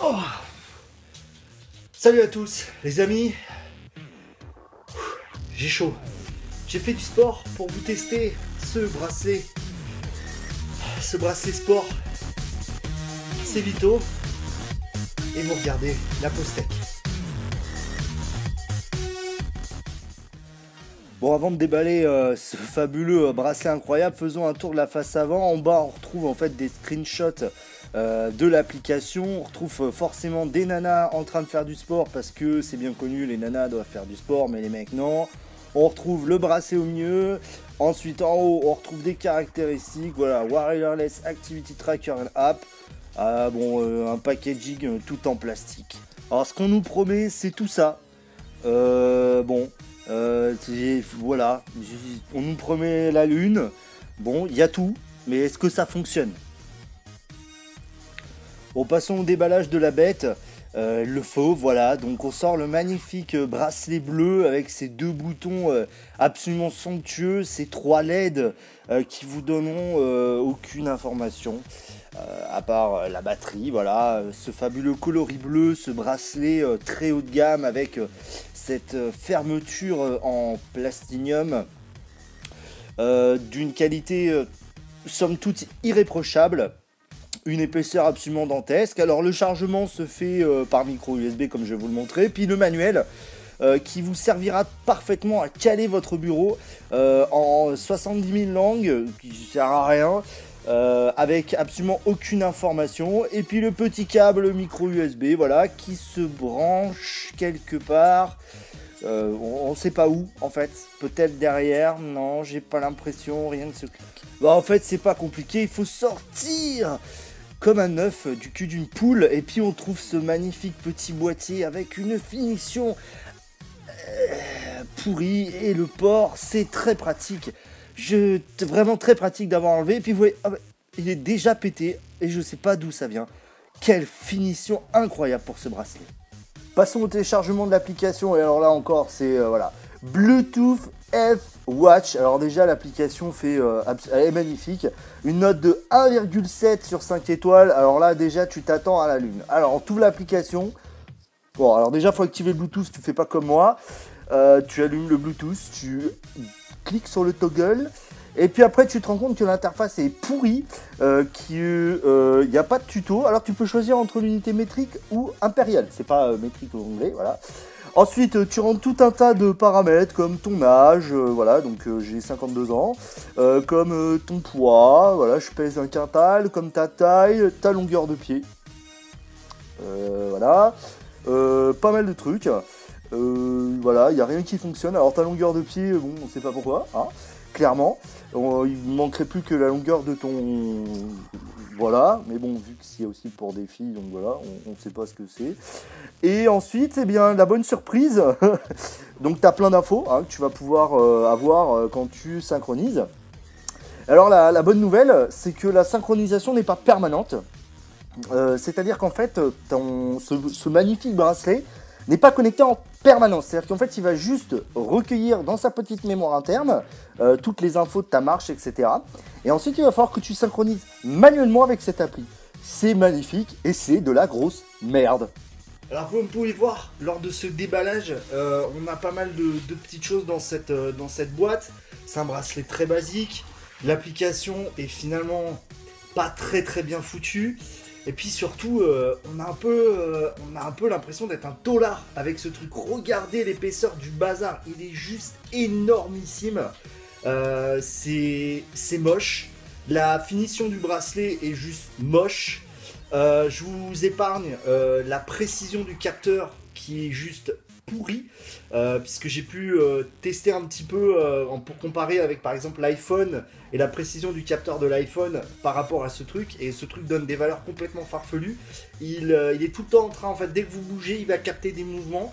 Oh, salut à tous les amis. J'ai chaud. J'ai fait du sport pour vous tester ce bracelet. Ce bracelet sport. C'est Vito. Et vous regardez la Postec. Bon, avant de déballer ce fabuleux bracelet incroyable, faisons un tour de la face avant. En bas, on retrouve en fait des screenshots de l'application. On retrouve forcément des nanas en train de faire du sport parce que c'est bien connu, les nanas doivent faire du sport, mais les mecs non. On retrouve le bracelet au milieu. Ensuite, en haut, on retrouve des caractéristiques. Voilà, Wireless Activity Tracker and App. Un packaging tout en plastique. Alors, ce qu'on nous promet, c'est tout ça. Voilà, on nous promet la lune. Bon, il y a tout, mais est-ce que ça fonctionne? Bon, passons au déballage de la bête. Le fauve, voilà. Donc on sort le magnifique bracelet bleu avec ses deux boutons absolument somptueux, ces trois LED qui vous donneront aucune information. À part la batterie, voilà, ce fabuleux coloris bleu, ce bracelet très haut de gamme avec cette fermeture en plastinium d'une qualité somme toute irréprochable, une épaisseur absolument dantesque. Alors le chargement se fait par micro USB comme je vais vous le montrer, puis le manuel qui vous servira parfaitement à caler votre bureau en 70 000 langues, qui ne sert à rien. Avec absolument aucune information, et puis le petit câble micro USB, voilà, qui se branche quelque part, on ne sait pas où en fait, peut-être derrière, non, j'ai pas l'impression, rien ne se clique. Bah en fait c'est pas compliqué, il faut sortir comme un œuf du cul d'une poule, et puis on trouve ce magnifique petit boîtier avec une finition pourrie, et le port c'est très pratique. Vraiment très pratique d'avoir enlevé. Et puis vous voyez, il est déjà pété et je sais pas d'où ça vient. Quelle finition incroyable pour ce bracelet. Passons au téléchargement de l'application. Et alors là encore, c'est voilà, Bluetooth F Watch. Alors déjà, l'application elle est magnifique. Une note de 1,7 sur 5 étoiles. Alors là, déjà, tu t'attends à la lune. Alors, on trouve l'application. Bon, alors déjà, il faut activer le Bluetooth. Tu fais pas comme moi. Tu allumes le Bluetooth. Tu clique sur le toggle, et puis après tu te rends compte que l'interface est pourrie, qu'il n'y a pas de tuto. Alors tu peux choisir entre l'unité métrique ou impériale, c'est pas métrique en anglais, voilà. Ensuite tu rentres tout un tas de paramètres comme ton âge, voilà, donc j'ai 52 ans, comme ton poids, voilà, je pèse un quintal, comme ta taille, ta longueur de pied, voilà, pas mal de trucs. Voilà, il n'y a rien qui fonctionne. Alors ta longueur de pied, bon, on ne sait pas pourquoi, hein, clairement. Il ne manquerait plus que la longueur de ton... Voilà, mais bon, vu que c'est aussi pour des filles, donc voilà, on ne sait pas ce que c'est. Et ensuite, eh bien, la bonne surprise, donc tu as plein d'infos hein, que tu vas pouvoir avoir quand tu synchronises. Alors la bonne nouvelle, c'est que la synchronisation n'est pas permanente. C'est-à-dire qu'en fait, ce magnifique bracelet n'est pas connecté en permanence. C'est-à-dire qu'en fait, il va juste recueillir dans sa petite mémoire interne toutes les infos de ta marche, etc. Et ensuite, il va falloir que tu synchronises manuellement avec cette appli. C'est magnifique et c'est de la grosse merde. Alors comme vous pouvez voir, lors de ce déballage, on a pas mal de petites choses dans cette boîte. C'est un bracelet très basique. L'application est finalement pas très bien foutue. Et puis surtout, on a un peu l'impression d'être un taulard avec ce truc. Regardez l'épaisseur du bazar, il est juste énormissime. C'est moche. La finition du bracelet est juste moche. Je vous épargne la précision du capteur qui est juste pourri, puisque j'ai pu tester un petit peu pour comparer avec par exemple l'iPhone et la précision du capteur de l'iPhone par rapport à ce truc, et ce truc donne des valeurs complètement farfelues. Il est tout le temps en train, en fait, dès que vous bougez, il va capter des mouvements.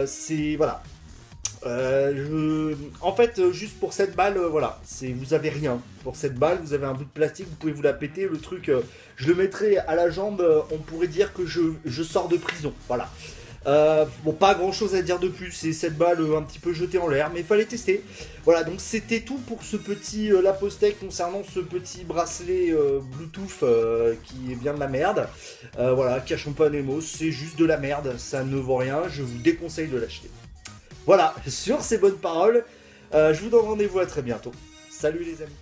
C'est voilà. En fait, juste pour cette balle, voilà, vous avez rien. Pour cette balle, vous avez un bout de plastique, vous pouvez vous la péter. Le truc, je le mettrai à la jambe, on pourrait dire que je sors de prison. Voilà. Bon, pas grand chose à dire de plus, c'est cette balle un petit peu jetée en l'air, mais il fallait tester. Voilà, donc c'était tout pour ce petit Lapostec concernant ce petit bracelet Bluetooth qui est bien de la merde. Voilà, cachons pas les mots, c'est juste de la merde, ça ne vaut rien, je vous déconseille de l'acheter. Voilà, sur ces bonnes paroles, je vous donne rendez-vous à très bientôt. Salut les amis.